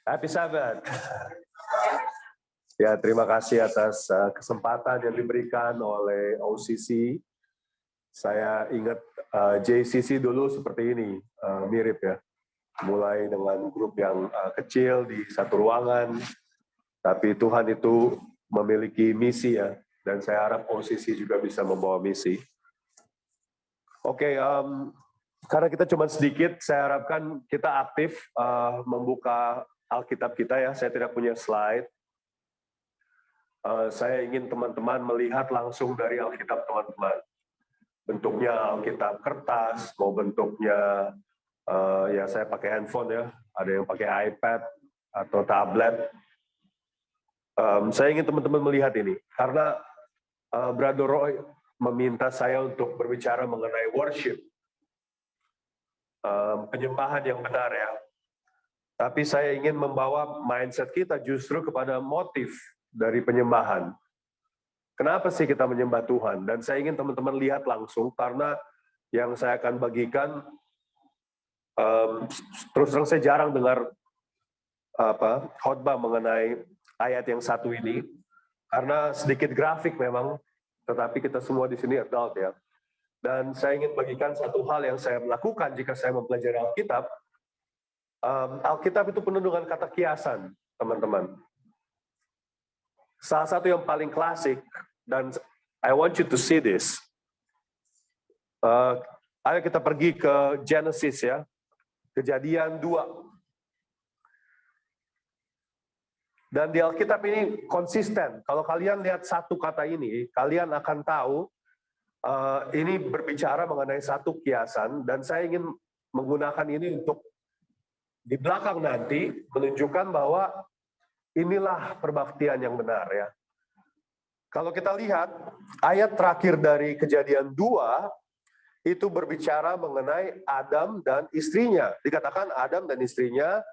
Happy Sabbath. Ya, terima kasih atas kesempatan yang diberikan oleh OCC. Saya ingat JCC dulu seperti ini, mirip ya. Mulai dengan grup yang kecil di satu ruangan, tapi Tuhan itu memiliki misi ya, dan saya harap OCC juga bisa membawa misi. Oke, karena kita cuma sedikit, saya harapkan kita aktif membuka Alkitab kita ya. Saya tidak punya slide. Saya ingin teman-teman melihat langsung dari Alkitab teman-teman. Bentuknya Alkitab kertas, mau bentuknya ya saya pakai handphone ya, ada yang pakai iPad atau tablet. Saya ingin teman-teman melihat ini, karena Brother Roy meminta saya untuk berbicara mengenai worship, penyembahan yang benar ya. Tapi saya ingin membawa mindset kita justru kepada motif dari penyembahan. Kenapa sih kita menyembah Tuhan? Dan saya ingin teman-teman lihat langsung, karena yang saya akan bagikan, terus terang saya jarang dengar khotbah mengenai ayat yang satu ini, karena sedikit grafik memang, tetapi kita semua di sini adult ya. Dan saya ingin bagikan satu hal yang saya lakukan jika saya mempelajari Alkitab. Alkitab itu penuh dengan kata kiasan, teman-teman. Salah satu yang paling klasik, dan I want you to see this. Ayo kita pergi ke Genesis ya, Kejadian 2. Dan di Alkitab ini konsisten. Kalau kalian lihat satu kata ini, kalian akan tahu ini berbicara mengenai satu kiasan, dan saya ingin menggunakan ini untuk di belakang nanti menunjukkan bahwa inilah perbaktian yang benar ya. Kalau kita lihat ayat terakhir dari Kejadian 2 itu berbicara mengenai Adam dan istrinya. Dikatakan Adam dan istrinya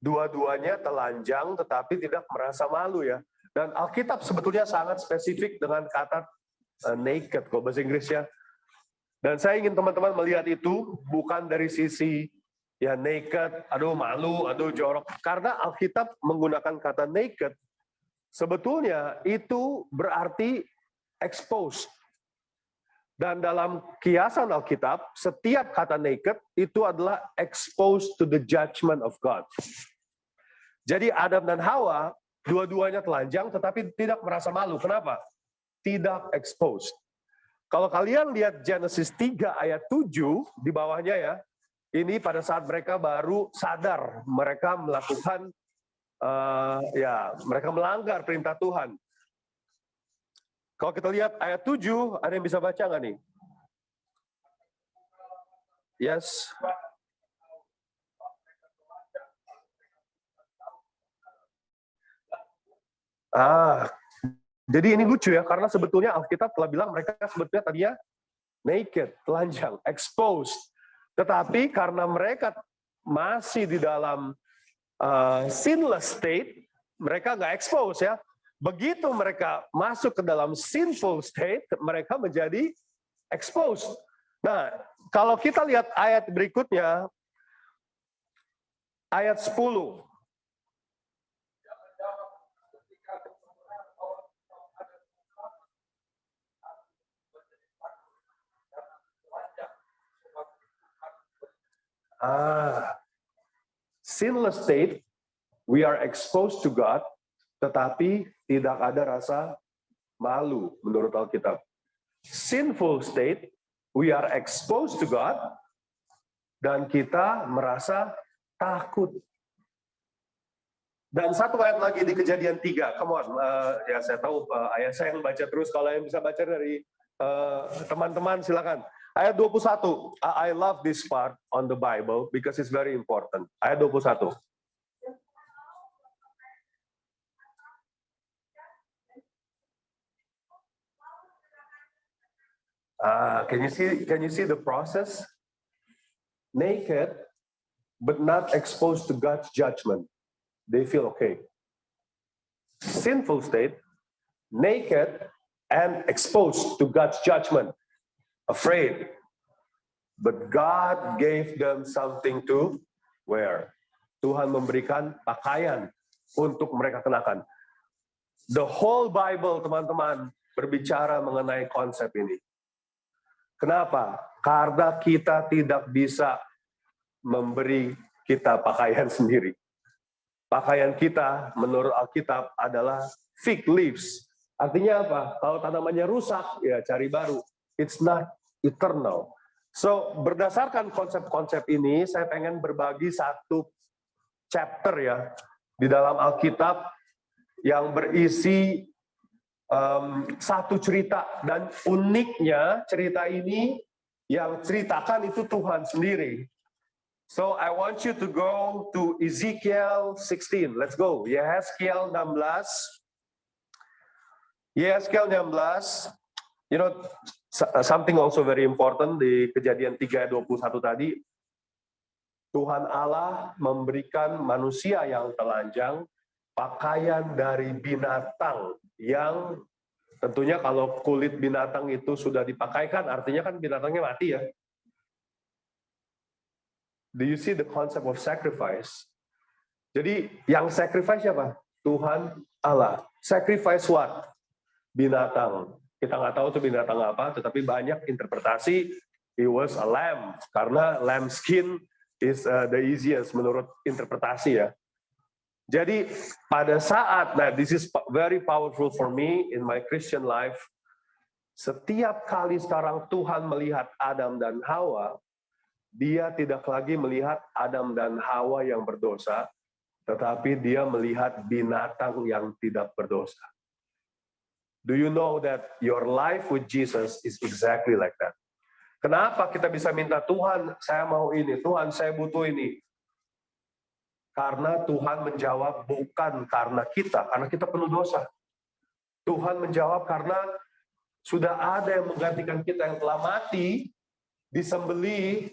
dua-duanya telanjang tetapi tidak merasa malu ya. Dan Alkitab sebetulnya sangat spesifik dengan kata naked kalau bahasa Inggrisnya. Dan saya ingin teman-teman melihat itu bukan dari sisi ya naked, aduh malu, aduh jorok. Karena Alkitab menggunakan kata naked, sebetulnya itu berarti exposed. Dan dalam kiasan Alkitab, setiap kata naked itu adalah exposed to the judgment of God. Jadi Adam dan Hawa, dua-duanya telanjang tetapi tidak merasa malu. Kenapa? Tidak exposed. Kalau kalian lihat Genesis 3 ayat 7 di bawahnya ya, ini pada saat mereka baru sadar mereka melakukan mereka melanggar perintah Tuhan. Kalau kita lihat ayat 7, ada yang bisa baca nggak nih? Yes. Jadi ini lucu ya, karena sebetulnya Alkitab telah bilang mereka sebetulnya tadinya naked, telanjang, exposed. Tetapi karena mereka masih di dalam sinless state, mereka nggak expose ya. Begitu mereka masuk ke dalam sinful state, mereka menjadi exposed. Nah, kalau kita lihat ayat berikutnya, ayat 10. Sinless state, we are exposed to God, tetapi tidak ada rasa malu menurut Alkitab. Sinful state, we are exposed to God, dan kita merasa takut. Dan satu ayat lagi di Kejadian 3, come on, ya saya tahu ayat saya yang baca terus, kalau yang bisa baca dari teman-teman silakan. Ayat 21, I love this part on the Bible because it's very important. Ayat 21. Can you see the process? Naked, but not exposed to God's judgment. They feel okay. Sinful state, naked and exposed to God's judgment. Afraid. But God gave them something to wear. Tuhan memberikan pakaian untuk mereka kenakan. The whole Bible, teman-teman, berbicara mengenai konsep ini. Kenapa? Karena kita tidak bisa memberi kita pakaian sendiri. Pakaian kita menurut Alkitab adalah fig leaves. Artinya apa? Kalau tanamannya rusak, ya cari baru. It's not eternal. So, berdasarkan konsep-konsep ini, saya pengen berbagi satu chapter ya di dalam Alkitab yang berisi satu cerita, dan uniknya cerita ini yang ceritakan itu Tuhan sendiri. So I want you to go to Ezekiel 16. Let's go. Yehezkiel 16. Yehezkiel 16. You know, something also very important di Kejadian 3:21 tadi. Tuhan Allah memberikan manusia yang telanjang pakaian dari binatang yang tentunya kalau kulit binatang itu sudah dipakaikan, artinya kan binatangnya mati ya. Do you see the concept of sacrifice? Jadi yang sacrifice siapa? Tuhan Allah. Sacrifice what? Binatang. Kita nggak tahu itu binatang apa, tetapi banyak interpretasi. It was a lamb, karena lamb skin is the easiest menurut interpretasi ya. Jadi pada saat, nah this is very powerful for me in my Christian life. Setiap kali sekarang Tuhan melihat Adam dan Hawa, Dia tidak lagi melihat Adam dan Hawa yang berdosa, tetapi Dia melihat binatang yang tidak berdosa. Do you know that your life with Jesus is exactly like that? Kenapa kita bisa minta, Tuhan saya mau ini, Tuhan saya butuh ini? Karena Tuhan menjawab bukan karena kita penuh dosa. Tuhan menjawab karena sudah ada yang menggantikan kita yang telah mati, disembelih,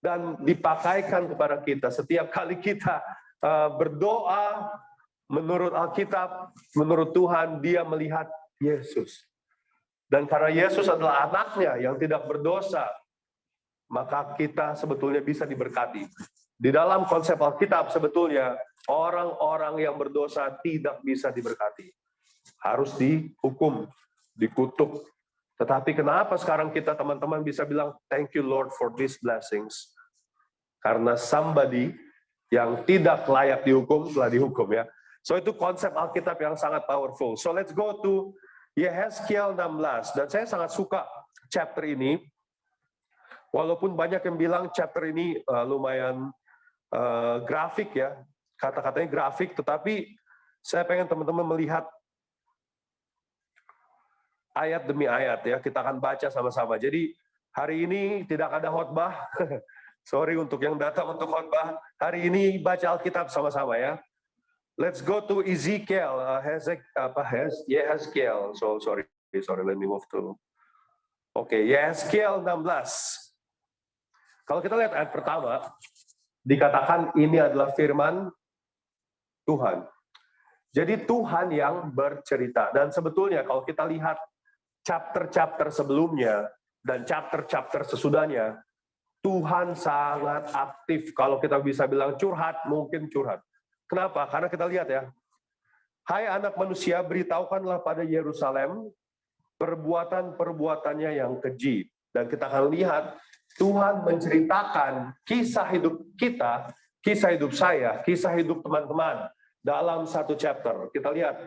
dan dipakaikan kepada kita. Setiap kali kita berdoa, menurut Alkitab, menurut Tuhan, Dia melihat Yesus. Dan karena Yesus adalah anaknya yang tidak berdosa, maka kita sebetulnya bisa diberkati. Di dalam konsep Alkitab sebetulnya, orang-orang yang berdosa tidak bisa diberkati. Harus dihukum, dikutuk. Tetapi kenapa sekarang kita teman-teman bisa bilang, thank you Lord for these blessings. Karena somebody yang tidak layak dihukum, telah dihukum ya. So itu konsep Alkitab yang sangat powerful. So let's go to Yehezkiel 16. Dan saya sangat suka chapter ini. Walaupun banyak yang bilang chapter ini lumayan grafik ya. Kata-katanya grafik, tetapi saya pengen teman-teman melihat ayat demi ayat ya. Kita akan baca sama-sama. Jadi hari ini tidak ada khotbah. Sorry untuk yang datang untuk khotbah. Hari ini baca Alkitab sama-sama ya. Let's go to Ezekiel, Yehezkiel. So sorry, let me move to. Oke, Yehezkiel 16. Kalau kita lihat ayat pertama, dikatakan ini adalah firman Tuhan. Jadi Tuhan yang bercerita. Dan sebetulnya kalau kita lihat chapter-chapter sebelumnya dan chapter-chapter sesudahnya, Tuhan sangat aktif. Kalau kita bisa bilang curhat, mungkin curhat. Kenapa? Karena kita lihat ya, hai anak manusia, beritahukanlah pada Yerusalem perbuatan-perbuatannya yang keji. Dan kita akan lihat, Tuhan menceritakan kisah hidup kita, kisah hidup saya, kisah hidup teman-teman dalam satu chapter. Kita lihat.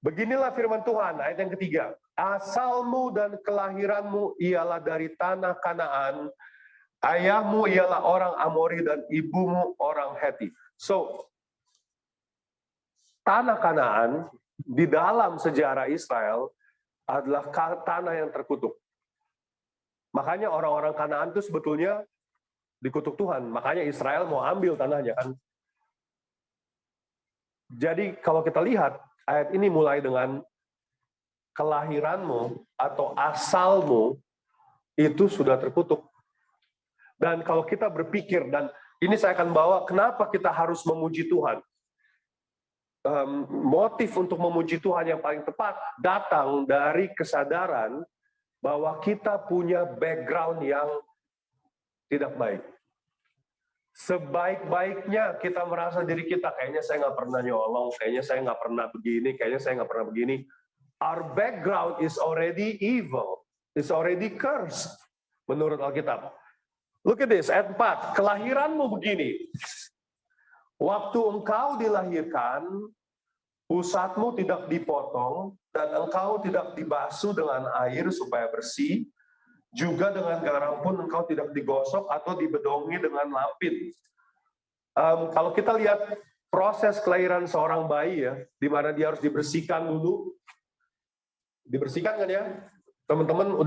Beginilah firman Tuhan, ayat yang ketiga. Asalmu dan kelahiranmu ialah dari tanah Kanaan, ayahmu ialah orang Amori dan ibumu orang Heti. So, tanah Kanaan di dalam sejarah Israel adalah tanah yang terkutuk. Makanya orang-orang Kanaan itu sebetulnya dikutuk Tuhan. Makanya Israel mau ambil tanahnya kan. Jadi kalau kita lihat, ayat ini mulai dengan kelahiranmu atau asalmu itu sudah terkutuk. Dan kalau kita berpikir, dan ini saya akan bawa, kenapa kita harus memuji Tuhan? Motif untuk memuji Tuhan yang paling tepat datang dari kesadaran bahwa kita punya background yang tidak baik. Sebaik-baiknya kita merasa diri kita, kayaknya saya nggak pernah nyolong, kayaknya saya nggak pernah begini, kayaknya saya nggak pernah begini. Our background is already evil, is already cursed, menurut Alkitab. Look at this, ayat 4, kelahiranmu begini. Waktu engkau dilahirkan, pusatmu tidak dipotong, dan engkau tidak dibasuh dengan air supaya bersih, juga dengan garam pun engkau tidak digosok atau dibedongi dengan lapin. Kalau kita lihat proses kelahiran seorang bayi ya, di mana dia harus dibersihkan dulu. Dibersihkan kan ya? Teman-teman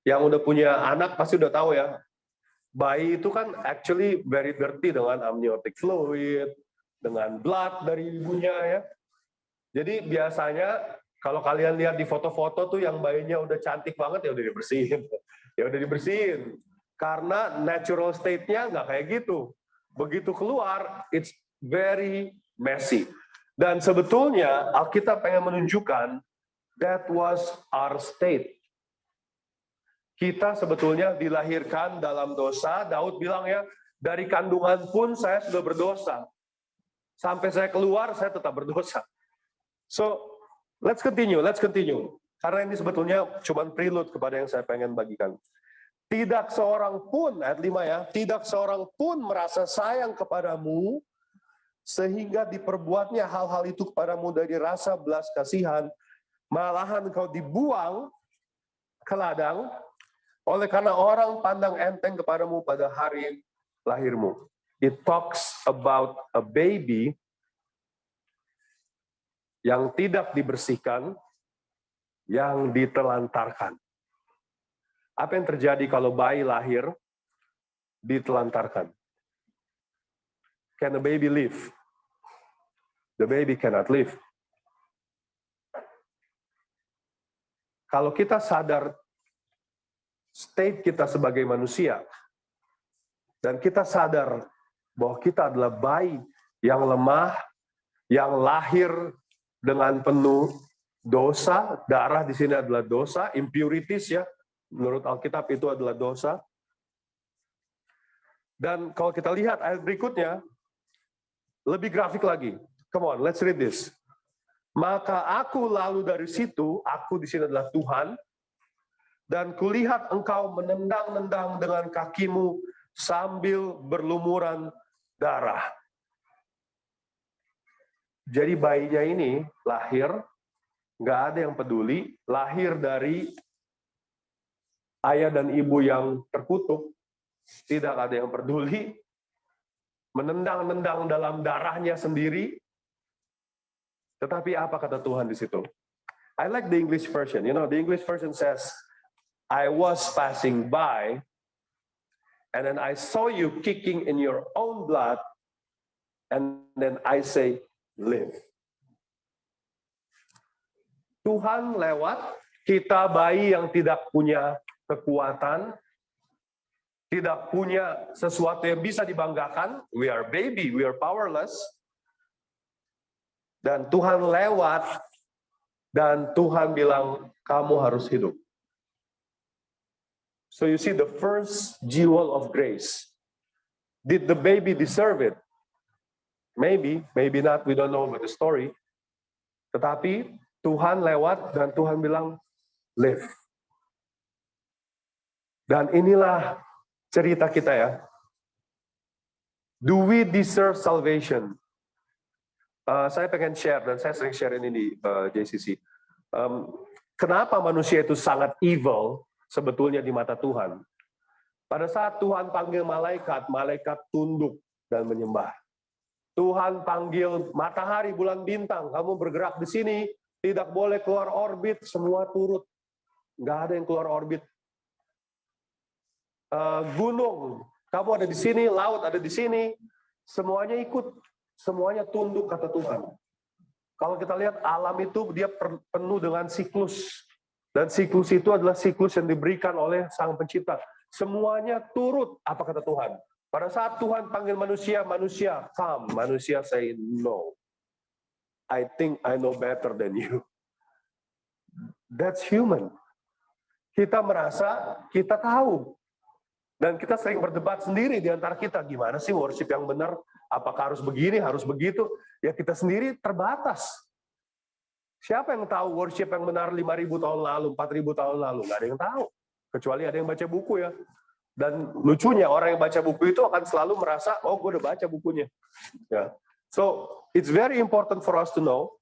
yang udah punya anak pasti udah tahu ya. Bayi itu kan actually very dirty dengan amniotic fluid, dengan blood dari ibunya ya. Jadi biasanya kalau kalian lihat di foto-foto tuh yang bayinya udah cantik banget ya udah dibersihin. Ya udah dibersihin. Karena natural state-nya nggak kayak gitu. Begitu keluar, it's very messy. Dan sebetulnya Alkitab pengen menunjukkan that was our state. Kita sebetulnya dilahirkan dalam dosa. Daud bilang ya, dari kandungan pun saya sudah berdosa. Sampai saya keluar, saya tetap berdosa. So, let's continue. Karena ini sebetulnya cuma prelude kepada yang saya pengen bagikan. Tidak seorang pun, ayat 5 ya, tidak seorang pun merasa sayang kepadamu, sehingga diperbuatnya hal-hal itu kepadamu dari rasa belas kasihan, malahan kau dibuang ke ladang, oleh karena orang pandang enteng kepadamu pada hari lahirmu. It talks about a baby yang tidak dibersihkan, yang ditelantarkan. Apa yang terjadi kalau bayi lahir ditelantarkan? Can a baby live? The baby cannot live. Kalau kita sadar state kita sebagai manusia, dan kita sadar bahwa kita adalah bayi yang lemah, yang lahir dengan penuh dosa, darah di sini adalah dosa, impurities ya, menurut Alkitab itu adalah dosa. Dan kalau kita lihat ayat berikutnya, lebih grafik lagi. Come on, let's read this. Maka aku lalu dari situ, aku di sini adalah Tuhan, dan kulihat engkau menendang-nendang dengan kakimu sambil berlumuran darah. Jadi bayinya ini lahir, nggak ada yang peduli, lahir dari ayah dan ibu yang terkutuk, tidak ada yang peduli, menendang-nendang dalam darahnya sendiri. Tetapi apa kata Tuhan di situ? I like the English version. You know, the English version says, I was passing by, and then I saw you kicking in your own blood, and then I say, live. Tuhan lewat, kita bayi yang tidak punya kekuatan, tidak punya sesuatu yang bisa dibanggakan, we are baby, we are powerless, dan Tuhan lewat, dan Tuhan bilang, kamu harus hidup. So you see the first jewel of grace. Did the baby deserve it? Maybe, maybe not, we don't know about the story. Tetapi Tuhan lewat dan Tuhan bilang, live. Dan inilah cerita kita ya. Do we deserve salvation? Saya pengen share, dan saya sering share ini di JCC. Kenapa manusia itu sangat evil sebetulnya di mata Tuhan? Pada saat Tuhan panggil malaikat, malaikat tunduk dan menyembah. Tuhan panggil matahari, bulan, bintang, kamu bergerak di sini, tidak boleh keluar orbit, semua turut. Nggak ada yang keluar orbit. Gunung, kamu ada di sini, laut ada di sini, semuanya ikut, semuanya tunduk kata Tuhan. Kalau kita lihat alam itu dia penuh dengan siklus. Dan siklus itu adalah siklus yang diberikan oleh Sang Pencipta. Semuanya turut apa kata Tuhan. Pada saat Tuhan panggil manusia, manusia come, manusia say no. I think I know better than you. That's human. Kita merasa kita tahu. Dan kita sering berdebat sendiri di antara kita, gimana sih worship yang benar? Apakah harus begini, harus begitu? Ya kita sendiri terbatas. Siapa yang tahu worship yang benar 5.000 tahun lalu, 4.000 tahun lalu? Nggak ada yang tahu. Kecuali ada yang baca buku ya. Dan lucunya orang yang baca buku itu akan selalu merasa, oh gue udah baca bukunya. Ya. So, it's very important for us to know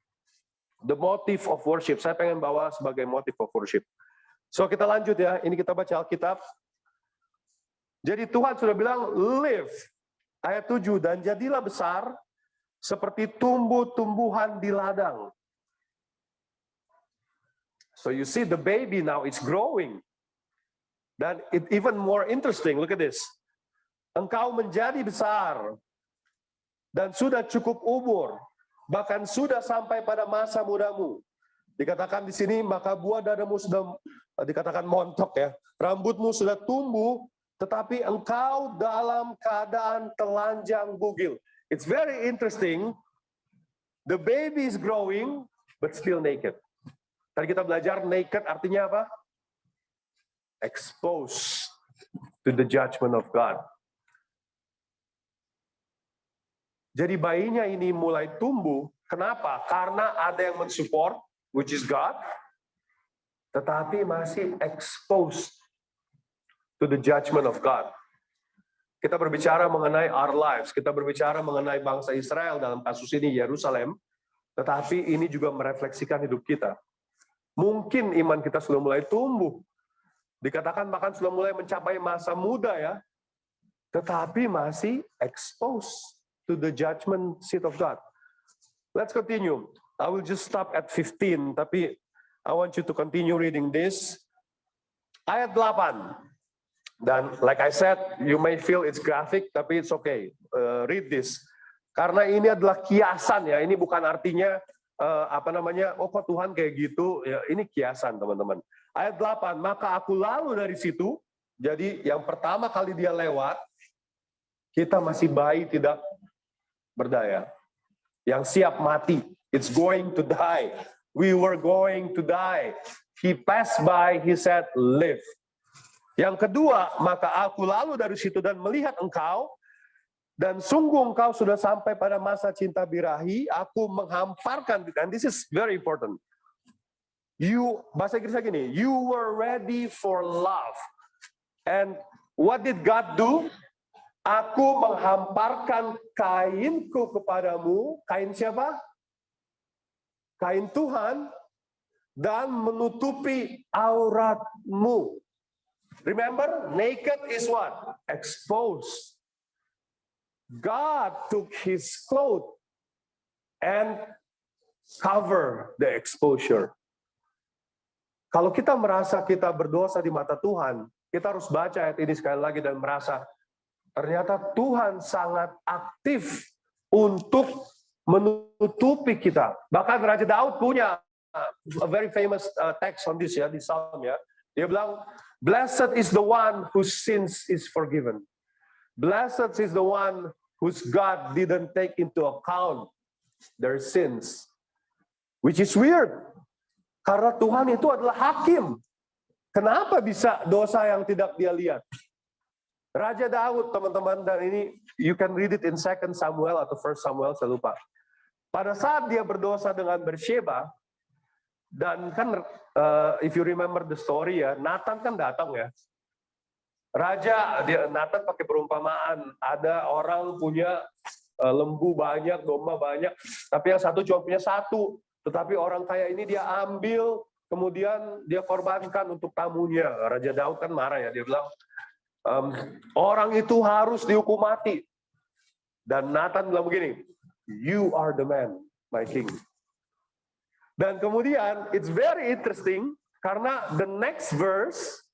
the motive of worship. Saya pengen bawa sebagai motive of worship. So, kita lanjut ya. Ini kita baca Alkitab. Jadi Tuhan sudah bilang, live. Ayat 7, dan jadilah besar seperti tumbuh-tumbuhan di ladang. So you see the baby now is growing. Dan it even more interesting, look at this. Engkau menjadi besar dan sudah cukup umur, bahkan sudah sampai pada masa mudamu. Dikatakan di sini, maka buah dadamu sudah, dikatakan montok ya, rambutmu sudah tumbuh, tetapi engkau dalam keadaan telanjang bugil. It's very interesting. The baby is growing, but still naked. Tadi kita belajar naked artinya apa? Exposed to the judgment of God. Jadi bayinya ini mulai tumbuh. Kenapa? Karena ada yang mensupport, which is God, tetapi masih exposed to the judgment of God. Kita berbicara mengenai our lives, kita berbicara mengenai bangsa Israel dalam kasus ini Yerusalem, tetapi ini juga merefleksikan hidup kita. Mungkin iman kita sudah mulai tumbuh. Dikatakan bahkan sudah mulai mencapai masa muda ya, tetapi masih exposed to the judgment seat of God. Let's continue. I will just stop at 15, tapi I want you to continue reading this. Ayat 8. Dan like I said, you may feel it's graphic, tapi it's okay. Read this. Karena ini adalah kiasan ya, ini bukan artinya oh kok Tuhan kayak gitu, ya ini kiasan teman-teman. Ayat 8, maka aku lalu dari situ, jadi yang pertama kali dia lewat, kita masih bayi tidak berdaya. Yang siap mati, it's going to die. We were going to die. He passed by, he said, live. Yang kedua, maka aku lalu dari situ dan melihat engkau, dan sungguh engkau sudah sampai pada masa cinta birahi, aku menghamparkan, and this is very important. Bahasa Inggrisnya gini, you were ready for love. And what did God do? Aku menghamparkan kainku kepadamu, kain siapa? Kain Tuhan, dan menutupi auratmu. Remember, naked is what? Exposed. God took his clothes and cover the exposure. Kalau kita merasa kita berdosa di mata Tuhan, kita harus baca ayat ini sekali lagi dan merasa ternyata Tuhan sangat aktif untuk menutupi kita. Bahkan Raja Daud punya a very famous text on this ya, di Psalm ya. Dia bilang, blessed is the one whose sins is forgiven. Blessed is the one whose God didn't take into account their sins. Which is weird. Karena Tuhan itu adalah hakim. Kenapa bisa dosa yang tidak dia lihat? Raja Daud, teman-teman, dan ini you can read it in 2 Samuel atau 1 Samuel, saya lupa. Pada saat dia berdosa dengan Bersheba, dan kan if you remember the story ya, Nathan kan datang ya. Nathan pakai perumpamaan, ada orang punya lembu banyak, domba banyak, tapi yang satu cuma punya satu. Tetapi orang kaya ini dia ambil, kemudian dia korbankan untuk tamunya. Raja Daud kan marah ya, dia bilang, orang itu harus dihukum mati. Dan Nathan bilang begini, you are the man, my king. Dan kemudian, it's very interesting, karena the next verse,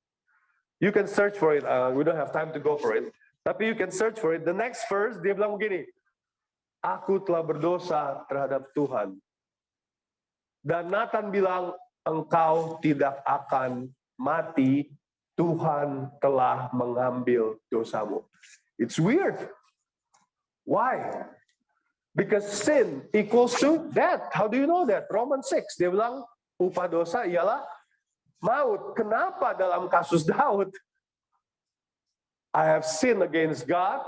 you can search for it, we don't have time to go for it, tapi you can search for it. The next verse, dia bilang begini, aku telah berdosa terhadap Tuhan. Dan Nathan bilang, engkau tidak akan mati, Tuhan telah mengambil dosamu. It's weird. Why? Because sin equals to death. How do you know that? Romans 6, dia bilang, upah dosa ialah maut. Kenapa dalam kasus Daud, I have sinned against God,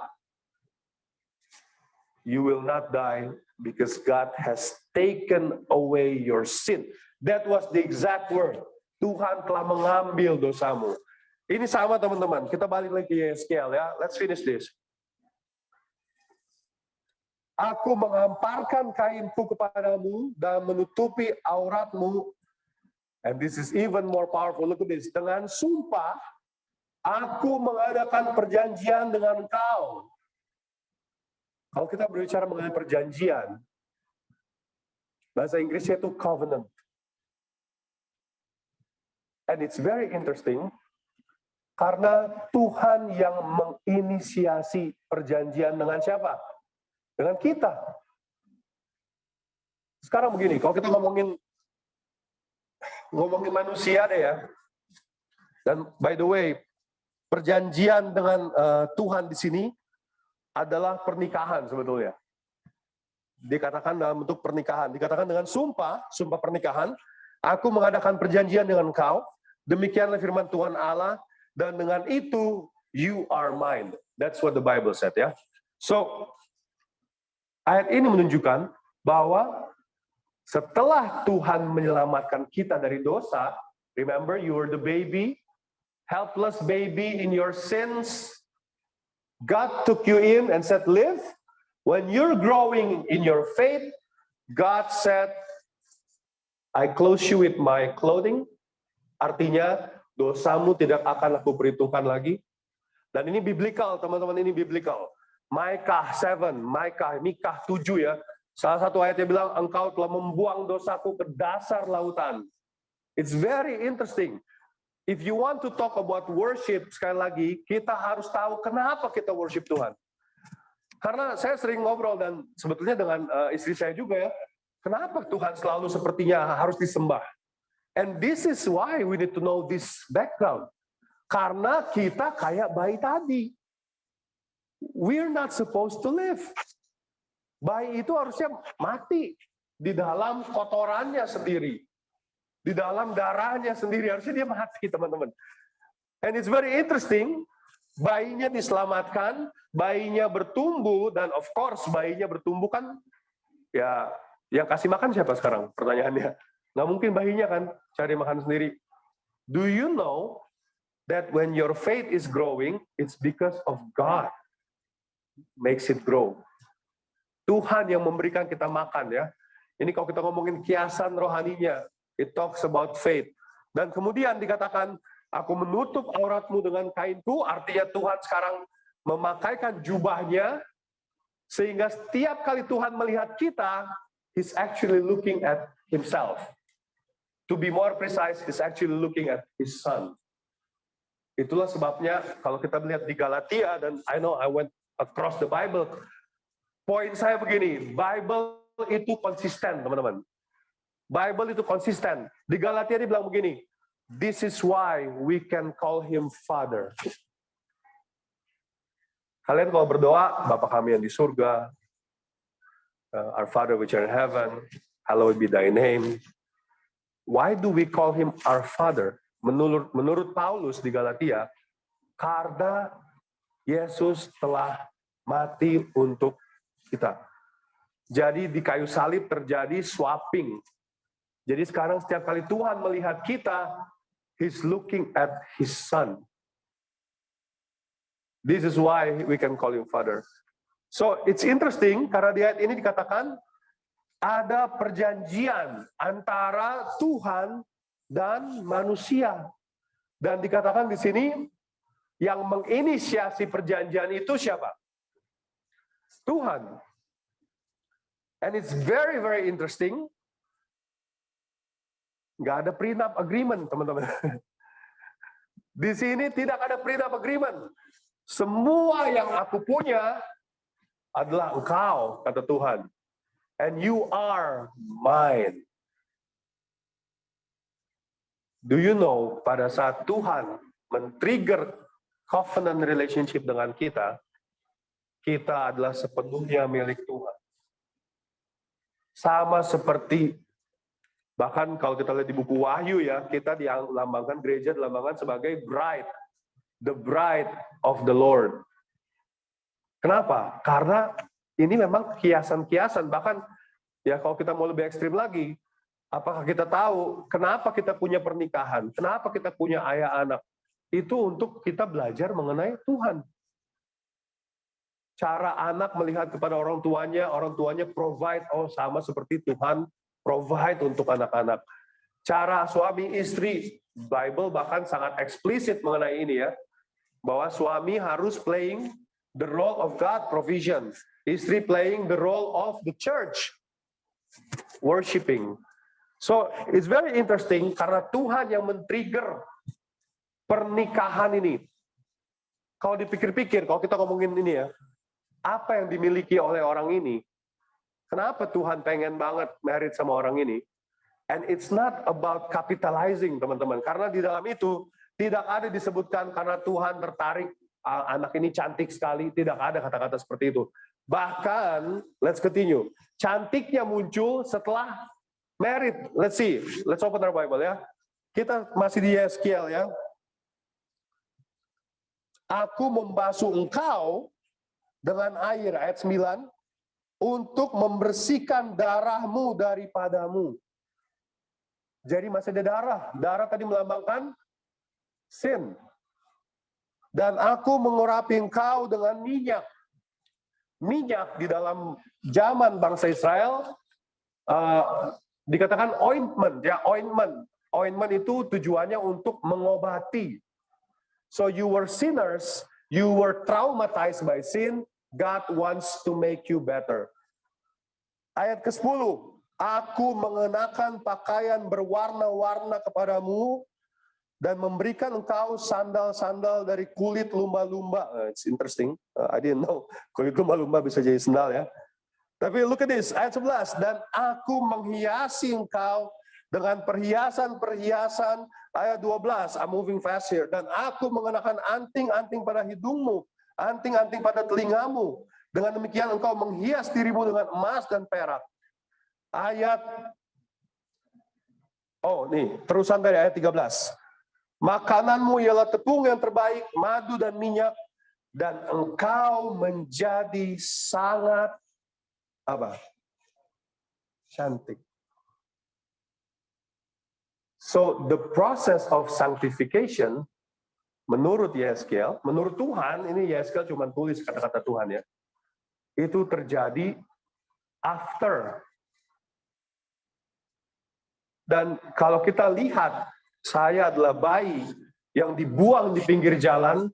you will not die because God has taken away your sin. That was the exact word. Tuhan telah mengambil dosamu. Ini sama teman-teman. Kita balik lagi ke Yeskiel ya. Let's finish this. Aku menghamparkan kainku kepadamu dan menutupi auratmu. And this is even more powerful. Look at this. Dengan sumpah, aku mengadakan perjanjian dengan engkau. Kalau kita berbicara mengenai perjanjian, bahasa Inggrisnya itu covenant. And it's very interesting, karena Tuhan yang menginisiasi perjanjian dengan siapa? Dengan kita. Sekarang begini, kalau kita ngomongin manusia deh ya. Dan by the way, perjanjian dengan Tuhan di sini adalah pernikahan sebetulnya. Dikatakan dalam bentuk pernikahan. Dikatakan dengan sumpah pernikahan. Aku mengadakan perjanjian dengan engkau. Demikianlah firman Tuhan Allah. Dan dengan itu, you are mine. That's what the Bible said ya. So, ayat ini menunjukkan bahwa setelah Tuhan menyelamatkan kita dari dosa, remember you were the baby, helpless baby in your sins. God took you in and said, live. When you're growing in your faith, God said, I clothe you with my clothing. Artinya, dosamu tidak akan aku perhitungkan lagi. Dan ini biblical, teman-teman, ini biblical. Micah 7 ya. Salah satu ayatnya bilang, engkau telah membuang dosaku ke dasar lautan. It's very interesting. If you want to talk about worship, sekali lagi, kita harus tahu kenapa kita worship Tuhan. Karena saya sering ngobrol dan sebetulnya dengan istri saya juga ya, kenapa Tuhan selalu sepertinya harus disembah? And this is why we need to know this background. Karena kita kayak bayi tadi. We're not supposed to live. Bayi itu harusnya mati di dalam kotorannya sendiri. Di dalam darahnya sendiri, harusnya dia mati, teman-teman. And it's very interesting, bayinya diselamatkan, bayinya bertumbuh, dan of course bayinya bertumbuh kan, ya yang kasih makan siapa sekarang? Pertanyaannya. Nggak mungkin bayinya kan cari makan sendiri. Do you know that when your faith is growing, it's because of God makes it grow. Tuhan yang memberikan kita makan ya. Ini kalau kita ngomongin kiasan rohaninya, it talks about faith. Dan kemudian dikatakan, aku menutup auratmu dengan kainku, artinya Tuhan sekarang memakaikan jubahnya, sehingga setiap kali Tuhan melihat kita, He's actually looking at Himself. To be more precise, He's actually looking at His Son. Itulah sebabnya kalau kita melihat di Galatia, dan I know I went across the Bible, poin saya begini, Bible itu konsisten, teman-teman. Bible itu konsisten. Di Galatia dia bilang begini, this is why we can call Him Father. Kalian kalau berdoa, Bapa kami yang di surga, our Father which are in heaven, hallowed be thy name. Why do we call Him our Father? Menurut Paulus di Galatia, karena Yesus telah mati untuk kita. Jadi di kayu salib terjadi swapping. Jadi sekarang setiap kali Tuhan melihat kita, He's looking at His Son. This is why we can call Him Father. So it's interesting karena di ayat ini dikatakan ada perjanjian antara Tuhan dan manusia. Dan dikatakan di sini yang menginisiasi perjanjian itu siapa? Tuhan. And it's very, very interesting. Nggak ada prenup agreement, teman-teman. Di sini tidak ada prenup agreement. Semua yang aku punya adalah engkau, kata Tuhan. And you are mine. Do you know, pada saat Tuhan men-trigger covenant relationship dengan kita, kita adalah sepenuhnya milik Tuhan. Sama seperti, bahkan kalau kita lihat di buku Wahyu ya, kita dilambangkan, gereja dilambangkan sebagai bride. the bride of the Lord. Kenapa? Karena ini memang kiasan-kiasan, bahkan ya kalau kita mau lebih ekstrim lagi, apakah kita tahu kenapa kita punya pernikahan? Kenapa kita punya ayah anak? Itu untuk kita belajar mengenai Tuhan. Cara anak melihat kepada orang tuanya provide, oh sama seperti Tuhan provide untuk anak-anak. Cara suami istri, Bible bahkan sangat eksplisit mengenai ini ya, bahwa suami harus playing the role of God provision, istri playing the role of the church, worshiping. So it's very interesting karena Tuhan yang men-trigger pernikahan ini. Kalau dipikir-pikir, kalau kita ngomongin ini ya, apa yang dimiliki oleh orang ini? Kenapa Tuhan pengen banget married sama orang ini? And it's not about capitalizing, teman-teman. Karena di dalam itu tidak ada disebutkan karena Tuhan tertarik anak ini cantik sekali. Tidak ada kata-kata seperti itu. Bahkan, let's continue. Cantiknya muncul setelah married. Let's see. Let's open our Bible ya. Kita masih di Yeskiel ya. Aku membasuh engkau dengan air, ayat 9, untuk membersihkan darahmu daripadamu. Jadi masih ada darah. Darah tadi melambangkan sin. Dan aku mengurapi engkau dengan minyak. Minyak di dalam zaman bangsa Israel dikatakan ointment, ya ointment. Ointment itu tujuannya untuk mengobati. So you were sinners, you were traumatized by sin. God wants to make you better. Ayat ke-10, aku mengenakan pakaian berwarna-warna kepadamu dan memberikan engkau sandal-sandal dari kulit lumba-lumba. It's interesting. I didn't know kulit lumba-lumba bisa jadi sandal ya. Tapi look at this, ayat 11. Dan aku menghiasi engkau dengan perhiasan-perhiasan. Ayat 12, I'm moving fast here. Dan aku mengenakan anting-anting pada hidungmu, anting-anting pada telingamu. Dengan demikian engkau menghias dirimu dengan emas dan perak. Terusan dari ayat 13. Makananmu ialah tepung yang terbaik, madu dan minyak, dan engkau menjadi sangat cantik. So the process of sanctification menurut Yeskiel, menurut Tuhan, ini Yeskiel cuma tulis kata-kata Tuhan ya. Itu terjadi after. Dan kalau kita lihat, saya adalah bayi yang dibuang di pinggir jalan,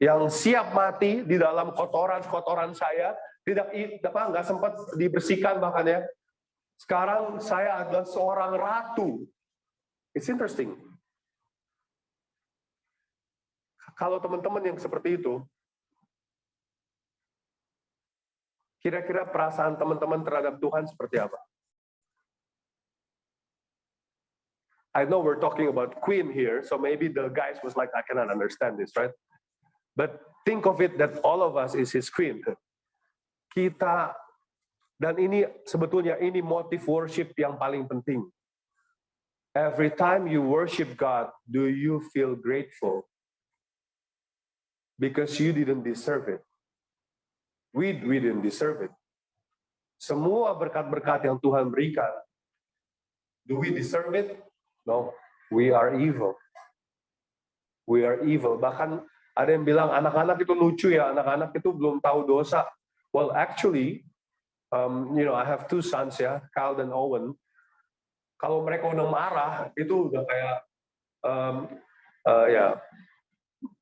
yang siap mati di dalam kotoran-kotoran saya, nggak sempat dibersihkan bahkan ya. Sekarang saya adalah seorang ratu. It's interesting. Kalau teman-teman yang seperti itu, kira-kira perasaan teman-teman terhadap Tuhan seperti apa? I know we're talking about queen here, so maybe the guys was like, I cannot understand this, right? But think of it that all of us is his queen. Kita, dan ini sebetulnya ini motif worship yang paling penting. Every time you worship God, do you feel grateful? Because you didn't deserve it. We didn't deserve it. Semua berkat-berkat yang Tuhan berikan, do we deserve it? No, we are evil. We are evil. Bahkan ada yang bilang anak-anak itu lucu ya, anak-anak itu belum tahu dosa. Well, actually, I have two sons ya, Kyle dan Owen. Kalau mereka udah marah, itu udah kayak,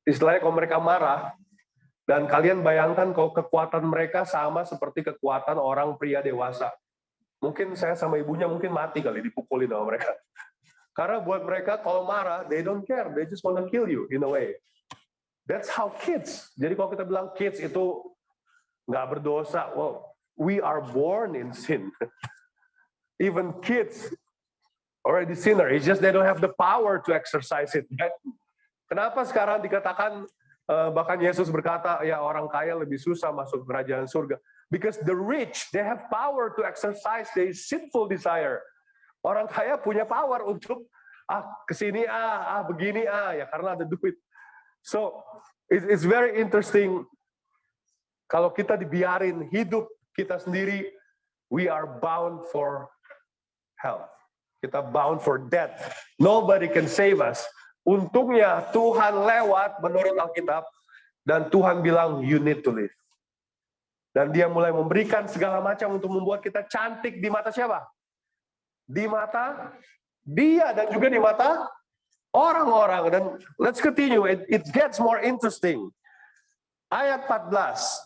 istilahnya kalau mereka marah, dan kalian bayangkan kalau kekuatan mereka sama seperti kekuatan orang pria dewasa. Mungkin saya sama ibunya mungkin mati kali dipukulin sama mereka. Karena buat mereka kalau marah, they don't care, they just wanna kill you in a way. That's how kids. Jadi kalau kita bilang kids itu nggak berdosa, well, we are born in sin. Even kids already sinner. It's just they don't have the power to exercise it. Kenapa sekarang dikatakan bahkan Yesus berkata ya orang kaya lebih susah masuk kerajaan surga? Because the rich they have power to exercise their sinful desire. Orang kaya punya power untuk kesini begini ya karena ada duit. So, it's very interesting kalau kita dibiarin hidup kita sendiri, we are bound for hell. Kita bound for death. Nobody can save us. Untungnya Tuhan lewat menurut Alkitab, dan Tuhan bilang, you need to live. Dan dia mulai memberikan segala macam untuk membuat kita cantik di mata siapa? Di mata dia dan juga di mata orang-orang. Dan let's continue, it gets more interesting. Ayat 14,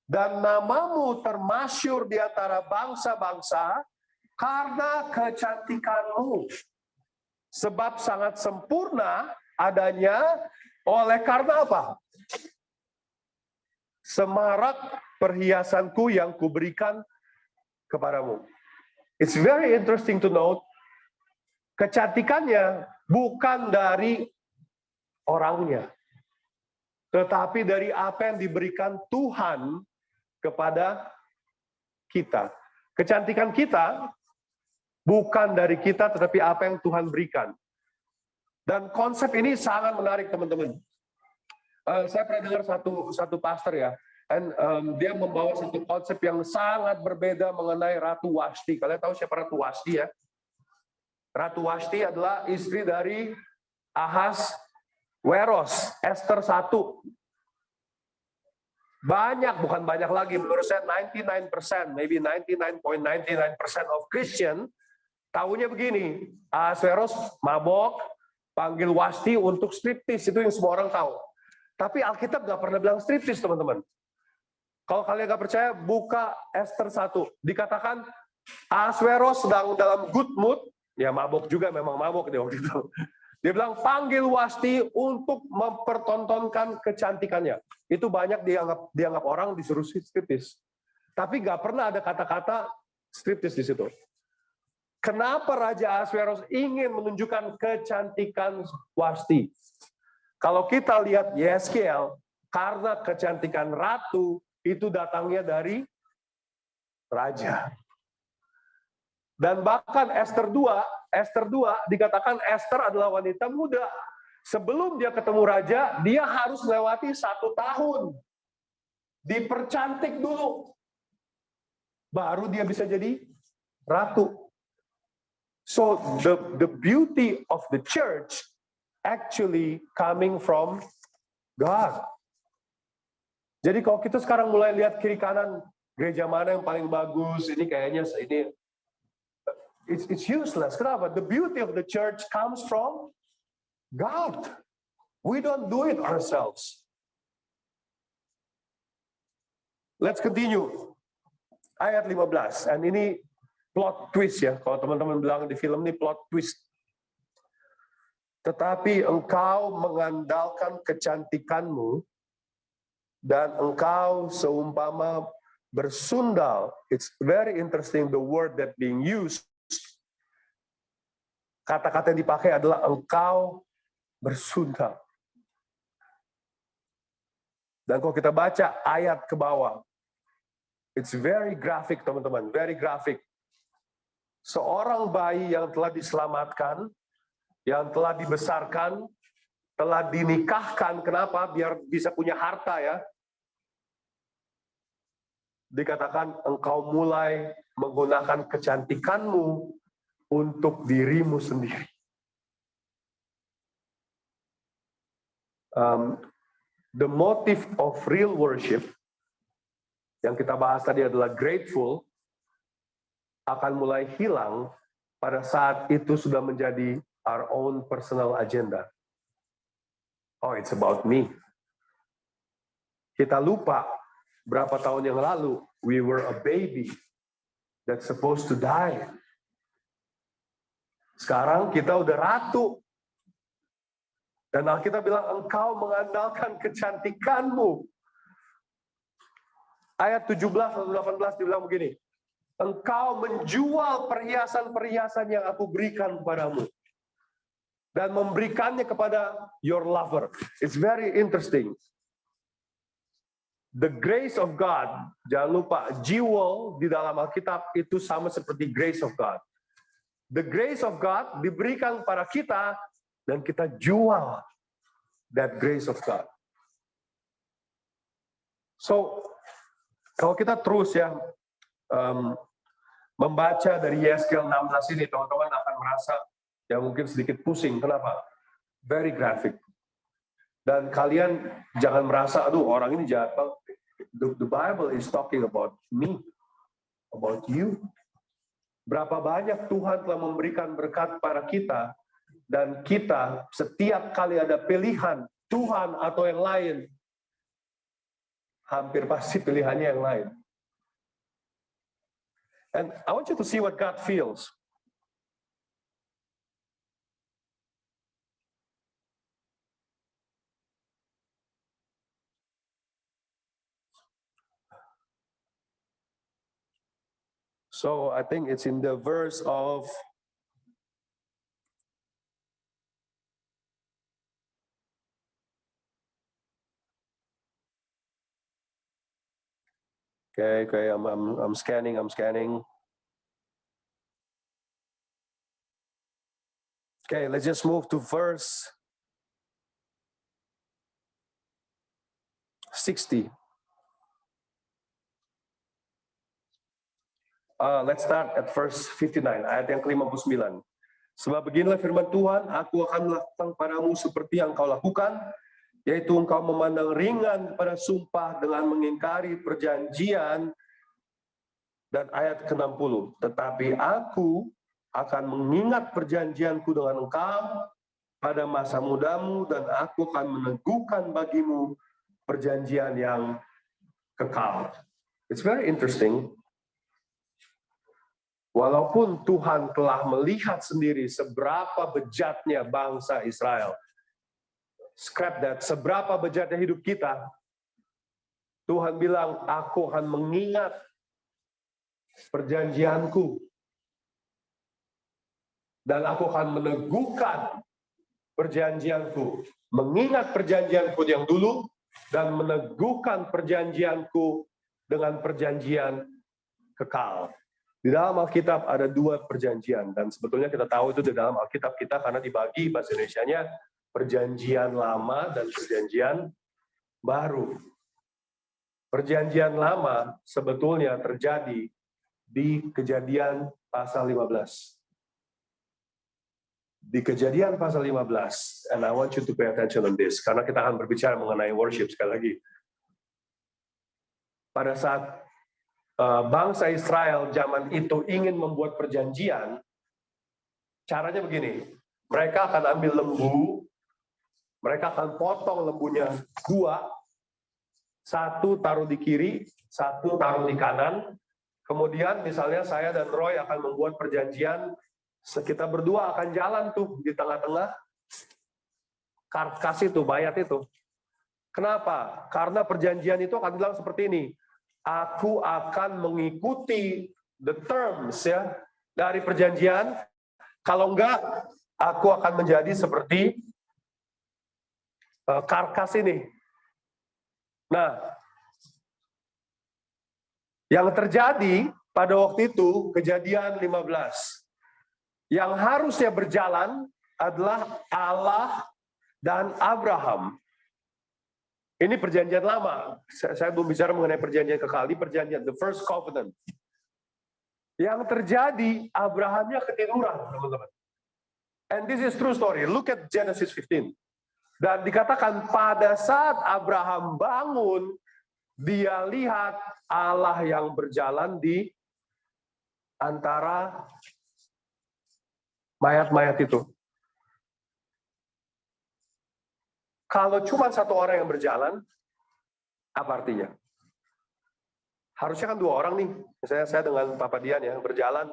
dan namamu termasyur di antara bangsa-bangsa karena kecantikanmu. Sebab sangat sempurna adanya oleh karena apa? Semarak perhiasanku yang kuberikan kepadamu. It's very interesting to note, kecantikannya bukan dari orangnya, tetapi dari apa yang diberikan Tuhan kepada kita. Kecantikan kita bukan dari kita, tetapi apa yang Tuhan berikan. Dan konsep ini sangat menarik, teman-teman. Saya pernah dengar satu pastor ya, dan dia membawa satu konsep yang sangat berbeda mengenai Ratu Wasti. Kalian tahu siapa Ratu Wasti ya? Ratu Wasti adalah istri dari Ahasweros, Esther 1. Banyak, bukan banyak lagi, menurut saya 99%, maybe 99.99% of Christian, tahunya begini, Ahasweros mabok, panggil Wasti untuk striptis, itu yang semua orang tahu. Tapi Alkitab nggak pernah bilang striptis, teman-teman. Kalau kalian nggak percaya, buka Esther 1. Dikatakan Ahasweros sedang dalam good mood, ya mabok juga, memang mabok dia waktu itu. Dia bilang, panggil Wasti untuk mempertontonkan kecantikannya. Itu banyak dianggap orang disuruh striptis. Tapi nggak pernah ada kata-kata striptis di situ. Kenapa Raja Ahasweros ingin menunjukkan kecantikan Wasti? Kalau kita lihat Yeskiel, karena kecantikan ratu, itu datangnya dari raja. Dan bahkan Esther 2 dikatakan Esther adalah wanita muda. Sebelum dia ketemu raja, dia harus melewati 1 tahun. Dipercantik dulu. Baru dia bisa jadi ratu. So the beauty of the church actually coming from God. Jadi kalau kita sekarang mulai lihat kiri kanan, gereja mana yang paling bagus, ini kayaknya ini it's useless. Kenapa? The beauty of the church comes from God. We don't do it ourselves. Let's continue. Ayat 15. And ini plot twist ya. Kalau teman-teman bilang di film ini plot twist. Tetapi engkau mengandalkan kecantikanmu dan engkau seumpama bersundal. It's very interesting the word that being used. Kata-kata yang dipakai adalah engkau bersundal. Dan kalau kita baca ayat ke bawah, it's very graphic, teman-teman, very graphic. Seorang bayi yang telah diselamatkan, yang telah dibesarkan, telah dinikahkan, kenapa? Biar bisa punya harta ya. Dikatakan engkau mulai menggunakan kecantikanmu untuk dirimu sendiri. The motive of real worship yang kita bahas tadi adalah grateful, akan mulai hilang pada saat itu sudah menjadi our own personal agenda. Oh, it's about me. Kita lupa berapa tahun yang lalu we were a baby that's supposed to die. Sekarang kita udah ratu. Dan Alkitab bilang engkau mengandalkan kecantikanmu. Ayat 17 atau 18 dibilang begini. Engkau menjual perhiasan-perhiasan yang aku berikan kepadamu. Dan memberikannya kepada your lover. It's very interesting. The grace of God, jangan lupa, jewel di dalam Alkitab itu sama seperti grace of God. The grace of God diberikan kepada kita dan kita jual. that grace of God. So, kalau kita terus ya membaca dari Yeskel 16 ini, teman-teman akan merasa ya mungkin sedikit pusing. Kenapa? Very graphic. Dan kalian jangan merasa, aduh orang ini jahat banget. The Bible is talking about me, about you. Berapa banyak Tuhan telah memberikan berkat pada kita, dan kita setiap kali ada pilihan Tuhan atau yang lain, hampir pasti pilihannya yang lain. And I want you to see what God feels. So I think it's in the verse of Okay, I'm scanning. Okay, let's just move to verse 60. Let's start at verse 59, ayat yang ke-59. Sebab beginilah firman Tuhan, aku akan melakukan padamu seperti yang kau lakukan, yaitu engkau memandang ringan pada sumpah dengan mengingkari perjanjian. Dan ayat ke-60, tetapi aku akan mengingat perjanjianku dengan engkau pada masa mudamu, dan aku akan meneguhkan bagimu perjanjian yang kekal. It's very interesting. Walaupun Tuhan telah melihat sendiri seberapa bejatnya bangsa Israel, scrap that, seberapa bejatnya hidup kita, Tuhan bilang, aku akan mengingat perjanjianku, dan aku akan meneguhkan perjanjianku. Mengingat perjanjianku yang dulu, dan meneguhkan perjanjianku dengan perjanjian kekal. Di dalam Alkitab ada dua perjanjian, dan sebetulnya kita tahu itu di dalam Alkitab kita karena dibagi bahasa Indonesianya perjanjian lama dan perjanjian baru. Perjanjian lama sebetulnya terjadi di Kejadian pasal 15. Di Kejadian pasal 15, and I want you to pay attention on this, karena kita akan berbicara mengenai worship sekali lagi. Pada saat bangsa Israel zaman itu ingin membuat perjanjian, caranya begini, mereka akan ambil lembu, mereka akan potong lembunya dua, satu taruh di kiri, satu taruh di kanan, kemudian misalnya saya dan Roy akan membuat perjanjian, kita berdua akan jalan tuh di tengah-tengah, karkas itu, bayat itu. Kenapa? Karena perjanjian itu akan bilang seperti ini, aku akan mengikuti the terms ya dari perjanjian. Kalau enggak, aku akan menjadi seperti karkas ini. Nah, yang terjadi pada waktu itu Kejadian 15. Yang harusnya berjalan adalah Allah dan Abraham. Ini perjanjian lama. Saya belum bicara mengenai perjanjian kekal. Ini perjanjian, the first covenant. Yang terjadi, Abrahamnya ketiduran, teman-teman. And this is true story. Look at Genesis 15. Dan dikatakan pada saat Abraham bangun, dia lihat Allah yang berjalan di antara mayat-mayat itu. Kalau cuma satu orang yang berjalan, apa artinya? Harusnya kan dua orang nih. Misalnya saya dengan Papa Dian ya berjalan.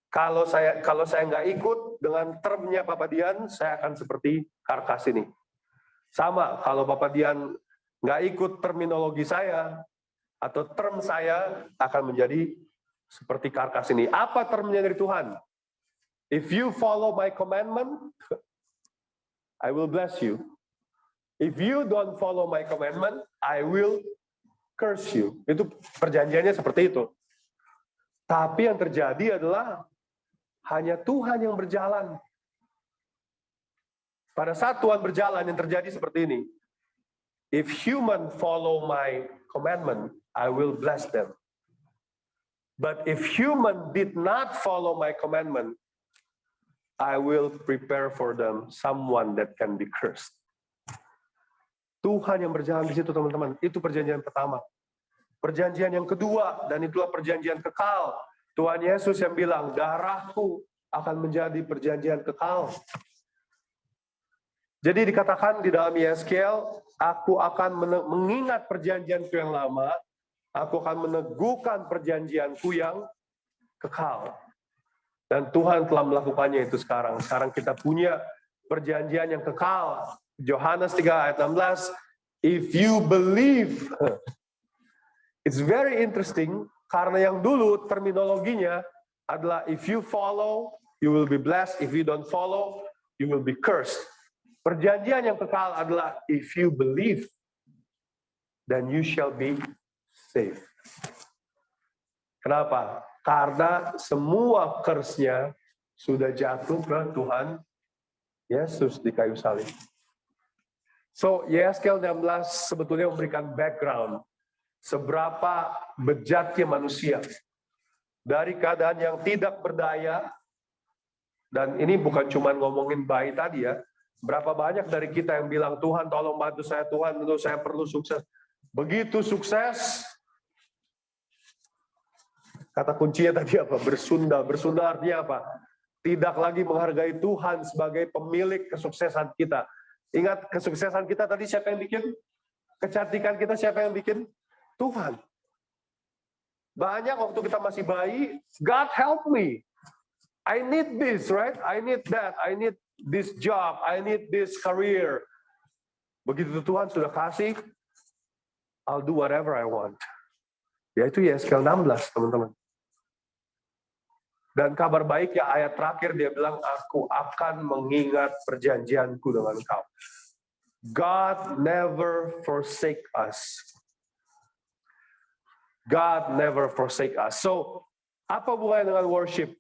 Kalau saya nggak ikut dengan termnya Papa Dian, saya akan seperti karkas ini. Sama, kalau Papa Dian nggak ikut terminologi saya atau term saya akan menjadi seperti karkas ini. Apa termnya dari Tuhan? If you follow my commandment, I will bless you. If you don't follow my commandment, I will curse you. Itu perjanjiannya seperti itu. Tapi yang terjadi adalah hanya Tuhan yang berjalan. Pada saat Tuhan berjalan yang terjadi seperti ini. If human follow my commandment, I will bless them. But if human did not follow my commandment, I will prepare for them someone that can be cursed. Tuhan yang berjalan di situ, teman-teman. Itu perjanjian pertama. Perjanjian yang kedua, dan itulah perjanjian kekal. Tuhan Yesus yang bilang, darahku akan menjadi perjanjian kekal. Jadi dikatakan di dalam Yeskel, aku akan mengingat perjanjianku yang lama, aku akan meneguhkan perjanjianku yang kekal. Dan Tuhan telah melakukannya itu sekarang. Sekarang kita punya perjanjian yang kekal. Yohanes 3 ayat 16, if you believe, it's very interesting, karena yang dulu terminologinya adalah if you follow, you will be blessed, if you don't follow, you will be cursed. Perjanjian yang kekal adalah if you believe, then you shall be saved. Kenapa? Karena semua curse-nya sudah jatuh ke Tuhan Yesus di kayu salib. So, Yeskel 16 sebetulnya memberikan background seberapa bejatnya manusia. Dari keadaan yang tidak berdaya, dan ini bukan cuma ngomongin bayi tadi ya, berapa banyak dari kita yang bilang, Tuhan tolong bantu saya, Tuhan tentu saya perlu sukses. Begitu sukses, kata kuncinya tadi apa? Bersunda. Bersunda artinya apa? Tidak lagi menghargai Tuhan sebagai pemilik kesuksesan kita. Ingat, kesuksesan kita tadi siapa yang bikin? Kecantikan kita siapa yang bikin? Tuhan. Banyak waktu kita masih bayi, God help me. I need this, right? I need that. I need this job, I need this career. Begitu Tuhan sudah kasih, I'll do whatever I want. Yaitu Yeskel 16, teman-teman. Dan kabar baik ya, ayat terakhir dia bilang, aku akan mengingat perjanjianku dengan engkau. God never forsake us. God never forsake us. So, apa hubungannya dengan worship?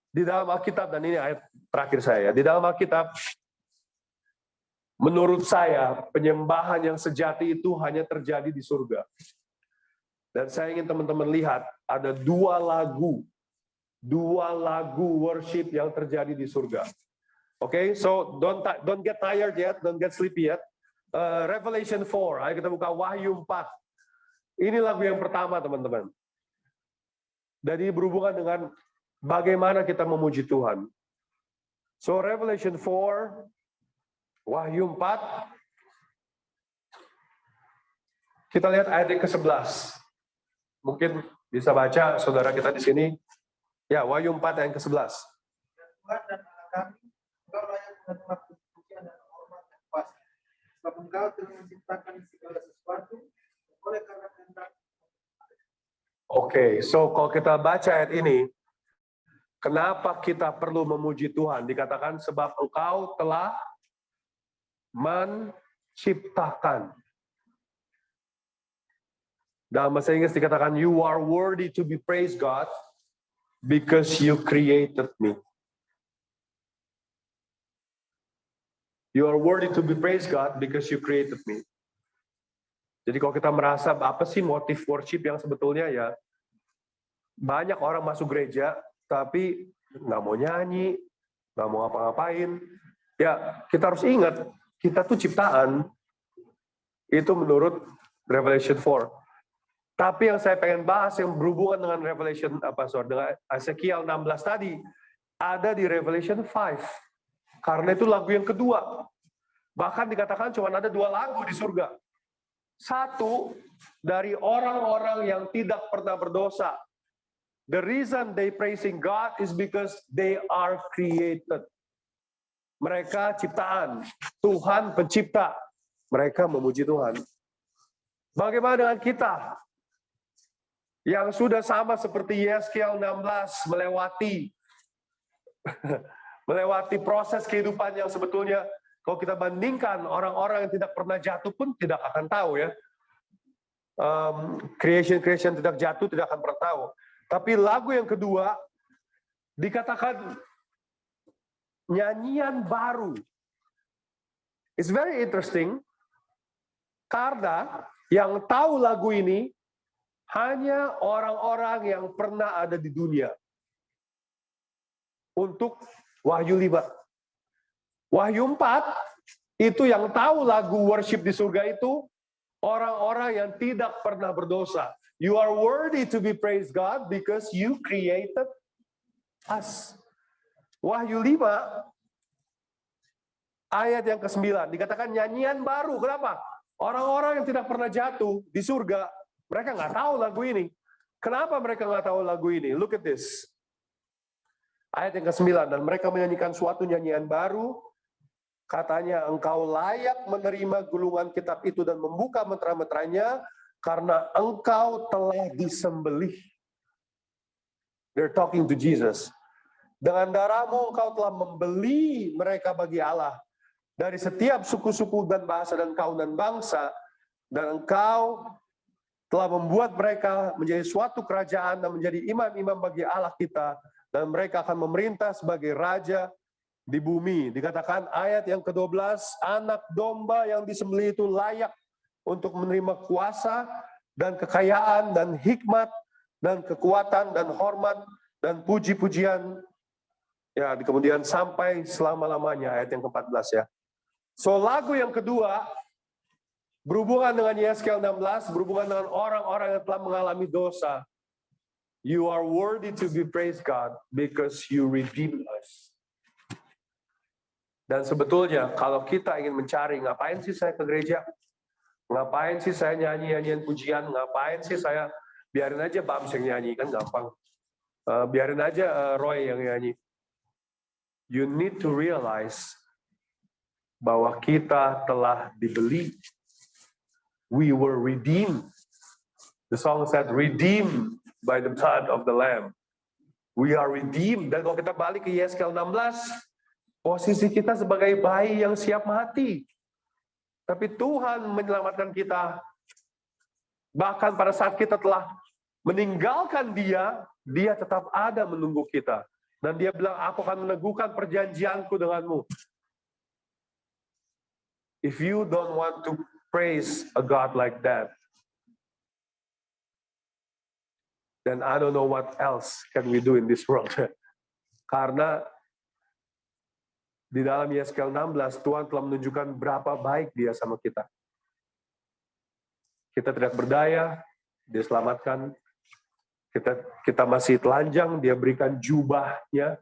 Di dalam Alkitab, dan ini ayat terakhir saya, di dalam Alkitab, menurut saya, penyembahan yang sejati itu hanya terjadi di surga. Dan saya ingin teman-teman lihat, ada dua lagu worship yang terjadi di surga. Okay, so don't get tired yet, don't get sleepy yet. Revelation 4, ayo kita buka Wahyu 4. Ini lagu yang pertama, teman-teman. Dan ini berhubungan dengan bagaimana kita memuji Tuhan. So Revelation 4, Wahyu 4. Kita lihat ayat yang ke-11. Mungkin bisa baca saudara kita di sini. Ya, Wahyu 4 ayat yang ke-11. Tuhan dan Allah kami, Engkau layak menerima pujian dan hormat dan kuasa. Sebab Engkau telah menciptakan segala sesuatu oleh karena kehendak. Oke, so kalau kita baca ayat ini, kenapa kita perlu memuji Tuhan? Dikatakan sebab Engkau telah menciptakan. Dalam bahasa Inggris dikatakan, you are worthy to be praised, God, because you created me. You are worthy to be praised, God, because you created me. Jadi kalau kita merasa apa sih motif worship yang sebetulnya ya, banyak orang masuk gereja, tapi nggak mau nyanyi, nggak mau ngapa-ngapain. Ya, kita harus ingat, kita tuh ciptaan. Itu menurut Revelation 4. Tapi yang saya pengen bahas yang berhubungan dengan dengan Ezekiel 16 tadi, ada di Revelation 5. Karena itu lagu yang kedua. Bahkan dikatakan cuma ada 2 lagu di surga. Satu, dari orang-orang yang tidak pernah berdosa. The reason they praising God is because they are created. Mereka ciptaan. Tuhan pencipta. Mereka memuji Tuhan. Bagaimana dengan kita? Yang sudah sama seperti Yeskel 16 melewati proses kehidupan yang sebetulnya kalau kita bandingkan orang-orang yang tidak pernah jatuh pun tidak akan tahu ya. Creation tidak jatuh tidak akan pernah tahu. Tapi lagu yang kedua dikatakan nyanyian baru It's very interesting karena yang tahu lagu ini hanya orang-orang yang pernah ada di dunia. Untuk Wahyu 5. Wahyu 4, itu yang tahu lagu worship di surga itu orang-orang yang tidak pernah berdosa. You are worthy to be praised God because you created us. Wahyu 5, ayat yang ke-9, dikatakan nyanyian baru. Kenapa? Orang-orang yang tidak pernah jatuh di surga, mereka nggak tahu lagu ini. Kenapa mereka nggak tahu lagu ini? Look at this. Ayat yang ke-9, dan mereka menyanyikan suatu nyanyian baru, katanya, engkau layak menerima gulungan kitab itu dan membuka meteranya, karena engkau telah disembelih. They're talking to Jesus. Dengan darahmu engkau telah membeli mereka bagi Allah, dari setiap suku-suku dan bahasa dan kaum dan bangsa, dan engkau telah membuat mereka menjadi suatu kerajaan dan menjadi imam-imam bagi Allah kita, dan mereka akan memerintah sebagai raja di bumi. Dikatakan ayat yang ke-12, anak domba yang disembelih itu layak untuk menerima kuasa dan kekayaan dan hikmat dan kekuatan dan hormat dan puji-pujian. Ya, kemudian sampai selama-lamanya, ayat yang ke-14 ya. So lagu yang kedua berhubungan dengan Yeskel 16, berhubungan dengan orang-orang yang telah mengalami dosa. You are worthy to be praised, God, because you redeemed us. Dan sebetulnya kalau kita ingin mencari, ngapain sih saya ke gereja? Ngapain sih saya nyanyi-nyanyian pujian? Ngapain sih saya biarin aja Bams yang nyanyi, kan gampang. Biarin aja Roy yang nyanyi. You need to realize bahwa kita telah dibeli. We were redeemed. The song said, redeemed by the blood of the Lamb. We are redeemed. Dan kalau kita balik ke Yeskel 16, posisi kita sebagai bayi yang siap mati. Tapi Tuhan menyelamatkan kita. Bahkan pada saat kita telah meninggalkan Dia, Dia tetap ada menunggu kita. Dan Dia bilang, aku akan meneguhkan perjanjianku denganmu. If you don't want to praise a God like that, then I don't know what else can we do in this world. Karena di dalam Yeskel 16, Tuhan telah menunjukkan berapa baik Dia sama kita. Kita tidak berdaya, Dia selamatkan. Kita masih telanjang, Dia berikan jubahnya.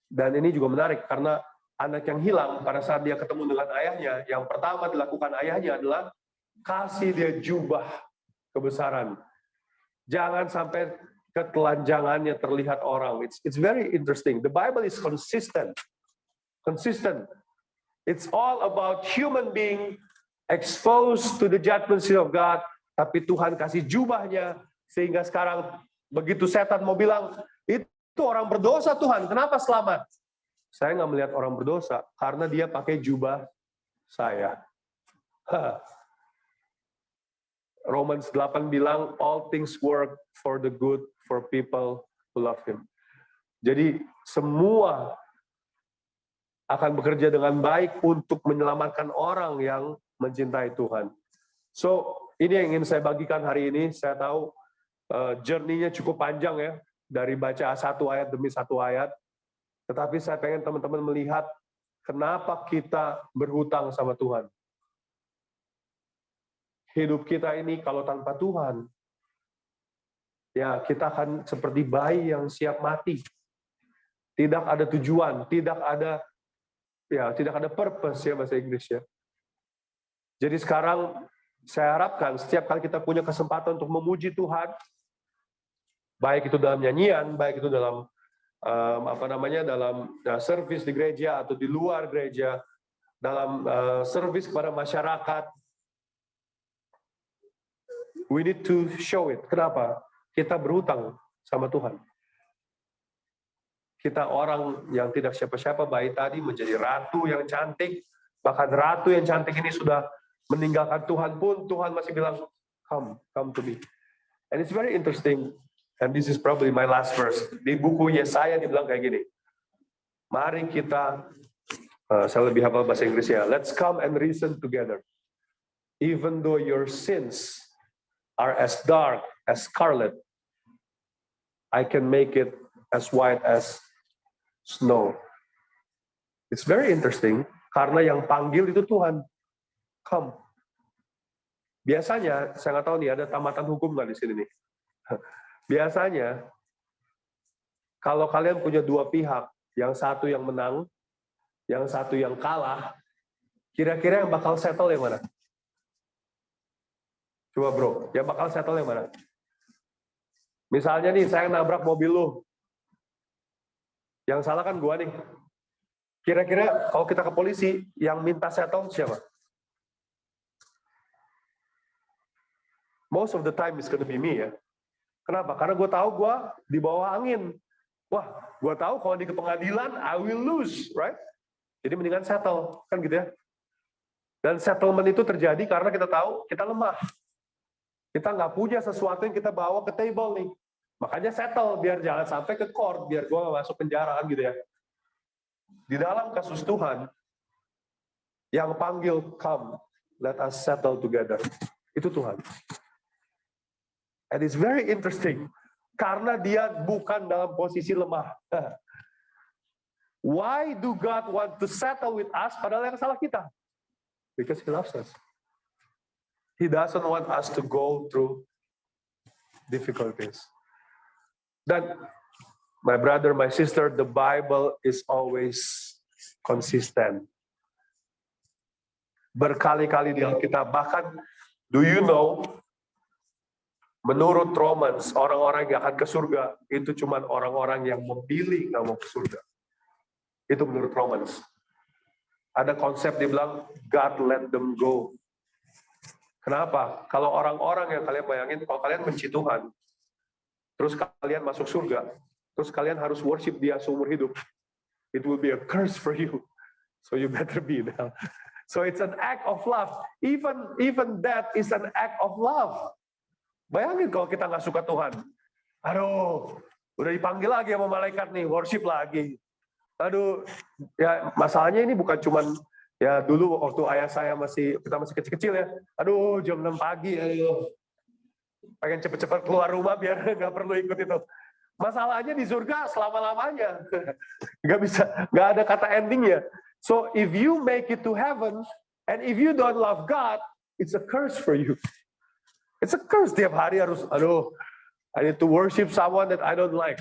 Dan ini juga menarik, karena anak yang hilang pada saat dia ketemu dengan ayahnya, yang pertama dilakukan ayahnya adalah kasih dia jubah kebesaran. Jangan sampai ketelanjangannya terlihat orang. It's very interesting. The Bible is consistent. Consistent. It's all about human being exposed to the judgment seat of God, tapi Tuhan kasih jubahnya, sehingga sekarang begitu setan mau bilang, itu orang berdosa Tuhan, kenapa selamat? Saya nggak melihat orang berdosa, karena dia pakai jubah saya. Romans 8 bilang, all things work for the good for people who love Him. Jadi semua akan bekerja dengan baik untuk menyelamatkan orang yang mencintai Tuhan. So, ini yang ingin saya bagikan hari ini. Saya tahu journey-nya cukup panjang ya, dari baca satu ayat demi satu ayat. Tetapi saya pengen teman-teman melihat kenapa kita berhutang sama Tuhan. Hidup kita ini kalau tanpa Tuhan, ya kita akan seperti bayi yang siap mati. Tidak ada tujuan, tidak ada purpose ya bahasa Inggris ya. Jadi sekarang saya harapkan setiap kali kita punya kesempatan untuk memuji Tuhan, baik itu dalam nyanyian, baik itu dalam dalam service di gereja atau di luar gereja, dalam service kepada masyarakat, we need to show it. Kenapa? Kita berhutang sama Tuhan. Kita orang yang tidak siapa-siapa, bayi tadi menjadi ratu yang cantik, bahkan ratu yang cantik ini sudah meninggalkan Tuhan pun, Tuhan masih bilang, come to me. And it's very interesting. And this is probably my last verse. Di buku Yesaya dibilang kayak gini. Mari kita Saya lebih hafal bahasa Inggrisnya. Let's come and reason together. Even though your sins are as dark as scarlet, I can make it as white as snow. It's very interesting, karena yang panggil itu Tuhan. Come. Biasanya, saya nggak tahu nih, ada tamatan hukum nggak di sini nih? Biasanya, kalau kalian punya dua pihak, yang satu yang menang, yang satu yang kalah, kira-kira yang bakal settle yang mana? Coba bro, yang bakal settle yang mana? Misalnya nih, saya nabrak mobil lu. Yang salah kan gua nih. Kira-kira kalau kita ke polisi, yang minta settle siapa? Most of the time it's gonna be me ya. Kenapa? Karena gue tahu gue di bawah angin. Wah, gue tahu kalau di pengadilan I will lose, right? Jadi mendingan settle, kan gitu ya. Dan settlement itu terjadi karena kita tahu kita lemah. Kita nggak punya sesuatu yang kita bawa ke table nih. Makanya settle, biar jangan sampai ke court, biar gue nggak masuk penjara, kan gitu ya. Di dalam kasus Tuhan, yang panggil come, let us settle together. Itu Tuhan. And it's very interesting, karena dia bukan dalam posisi lemah. Why do God want to settle with us, padahal yang salah kita? Because He loves us. He doesn't want us to go through difficulties. Dan, my brother, my sister, the Bible is always consistent. Berkali-kali di Alkitab, bahkan, do you know, menurut Romans, orang-orang yang akan ke surga, itu cuma orang-orang yang memilih nggak mau ke surga. Itu menurut Romans. Ada konsep dibilang, God let them go. Kenapa? Kalau orang-orang yang kalian bayangin, kalau kalian benci Tuhan, terus kalian masuk surga, terus kalian harus worship Dia seumur hidup, it will be a curse for you. So you better be now. So it's an act of love. Even that is an act of love. Bayangin kalau kita nggak suka Tuhan. Aduh, udah dipanggil lagi sama malaikat nih, worship lagi. Aduh, ya masalahnya ini bukan cuman, ya dulu waktu ayah saya kita masih kecil-kecil ya. Aduh, jam 6 pagi, aduh. Pengen cepet-cepet keluar rumah biar nggak perlu ikut itu. Masalahnya di surga selama-lamanya. Nggak ada kata endingnya. So if you make it to heaven, and if you don't love God, it's a curse for you. It's a curse, tiap hari harus, aduh, I need to worship someone that I don't like.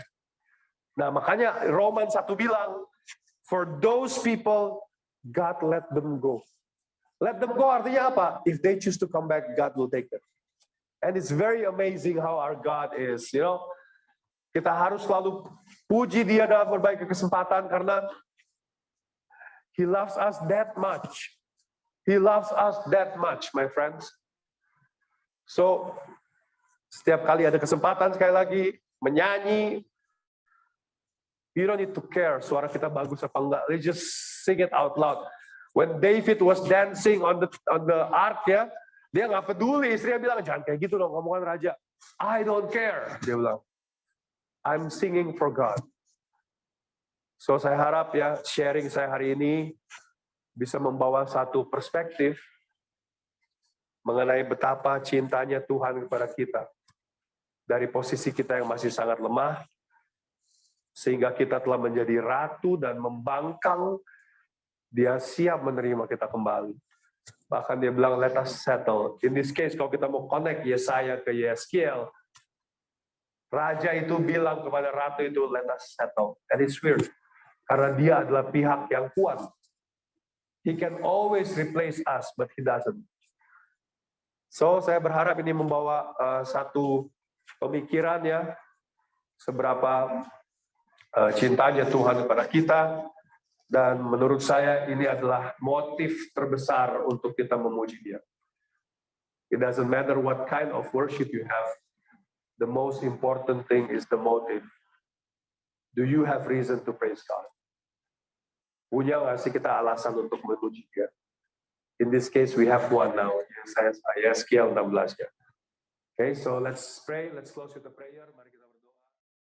Nah, makanya Romans 1 bilang, for those people, God let them go. Let them go artinya apa? If they choose to come back, God will take them. And it's very amazing how our God is, you know. Kita harus selalu puji Dia dalam berbagai kesempatan, karena He loves us that much. He loves us that much, my friends. So, setiap kali ada kesempatan, sekali lagi, menyanyi, you don't need to care suara kita bagus apa enggak. Let's just sing it out loud. When David was dancing on the ark ya, dia nggak peduli. Istrinya bilang, jangan kayak gitu dong, ngomongan raja. I don't care, dia bilang. I'm singing for God. So saya harap ya, sharing saya hari ini bisa membawa satu perspektif mengenai betapa cintanya Tuhan kepada kita. Dari posisi kita yang masih sangat lemah, sehingga kita telah menjadi ratu dan membangkang, Dia siap menerima kita kembali. Bahkan Dia bilang, let us settle. In this case, kalau kita mau connect Yesaya ke Yeskiel, Raja itu bilang kepada Ratu itu, let us settle. And it's weird, karena Dia adalah pihak yang kuat. He can always replace us, but He doesn't. So, saya berharap ini membawa satu pemikiran ya, seberapa cintanya Tuhan kepada kita, dan menurut saya ini adalah motif terbesar untuk kita memuji Dia. It doesn't matter what kind of worship you have, the most important thing is the motive. Do you have reason to praise God? Punya nggak sih kita alasan untuk memuji Dia? In this case, we have one now. Yeskiel 16 ya. Okay, so let's pray. Let's close with a prayer. Mari kita